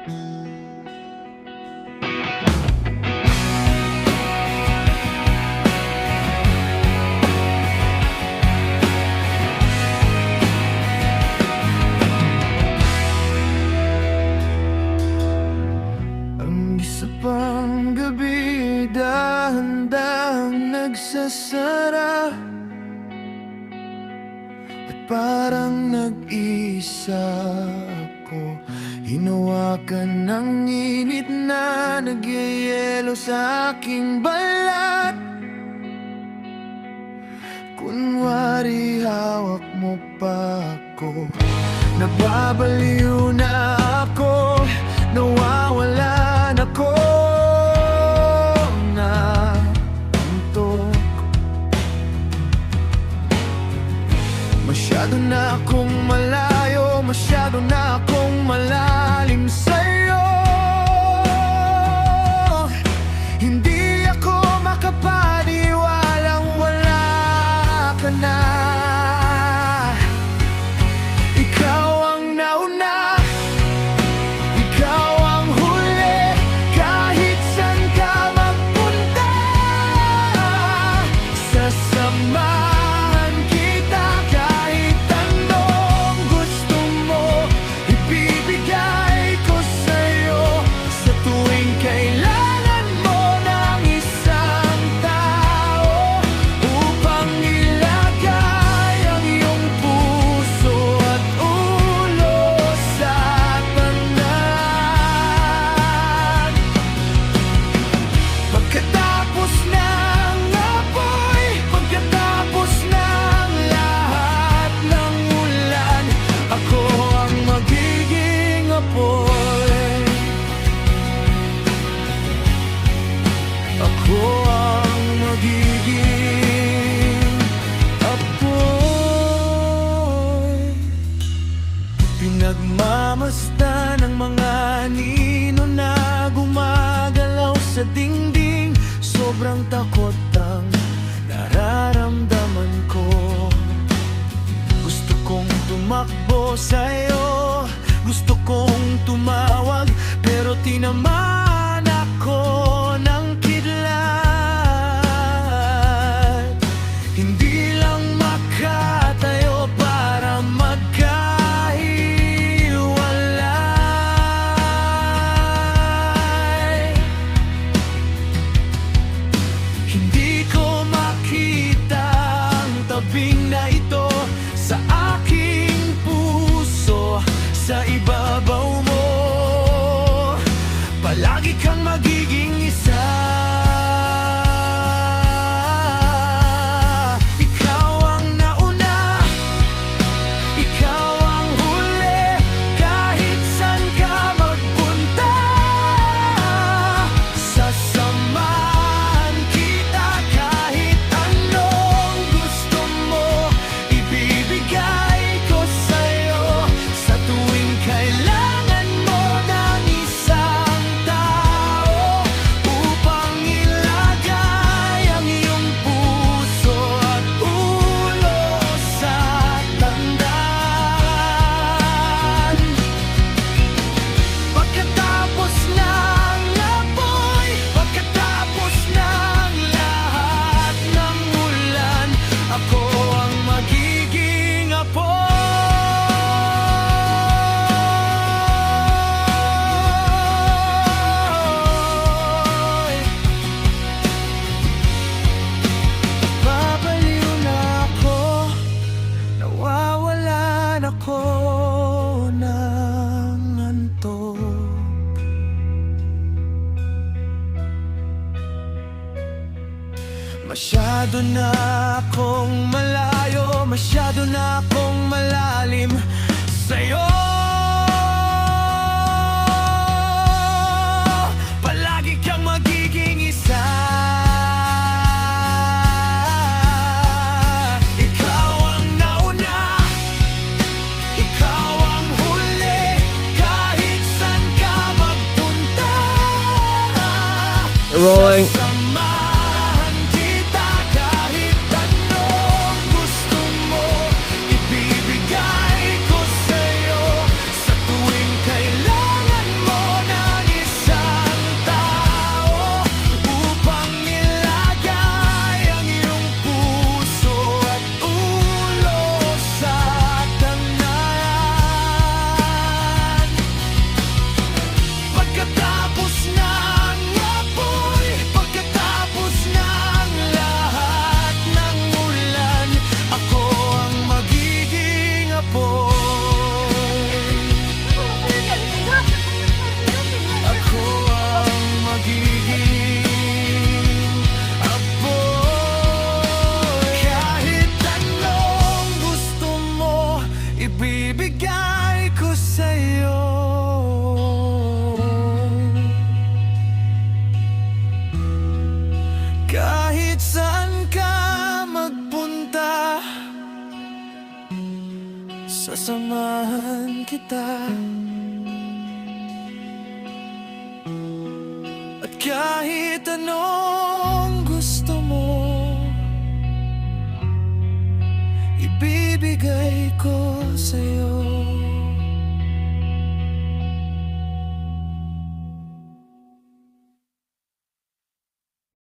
Isa pang gabi, dahan-dahang nagsasara, at parang nag-isa ako, hinawakan ng init na nagyayelo sa aking balat. Kunwari hawak mo pa ako, nababaliw na ako, nawawalan ako na antok. Masyado na akong malayo, masyado na akong malalim sa'yo. Hindi ako makapaniwalang wala ka na. Ikaw ang nauna, ikaw ang huli, kahit saan ka magpunta. Sasamahan kita kahit anong gusto mo, ibibigay ko sa'yo sa tuwing kailangan mo ng isang tao, upang ilagay ang iyong puso at ulo sa tanan. Pagkatapos ng apoy, pagkatapos ng lahat ng ulan, ako ang magiging apoy. Ako ang magiging apoy. Pinagmamasdan ng mga anino na gumagalaw sa dingding, sobrang takot ang nararamdaman ko. Gusto kong tumakbo sa'yo, gusto kong tumawag, pero tinamaan ako ng kidlat. Hindi lang makatayo para magkahiwalay. Hindi ko makita ang tabing na ito sa aking puso, sa ibabaw mo. Palagi kang magiging isa. Ikaw ang nauna, ikaw ang huli, kahit saan ka magpunta. Sasamahan kita kahit anong gusto mo, ibibigay ko sa'yo sa tuwing kailangan mo ng isang tao, upang ilagay ang iyong puso at ulo sa tandaan. Pagkatapos ng apoy, pagkatapos ng lahat ng ulan, ako ang magiging apoy. Babaliw na ako, nawawalan ako ng antok. Masyado na akong malayo, masyado na akong malalim sa'yo. Palagi kang magiging isa. Ikaw ang nauna, ikaw ang huli, kahit saan ka magpunta. Rolling. Sasamahan kita kahit anong gusto mo, ibibigay ko sa'yo Sasamahan kita. At kahit ano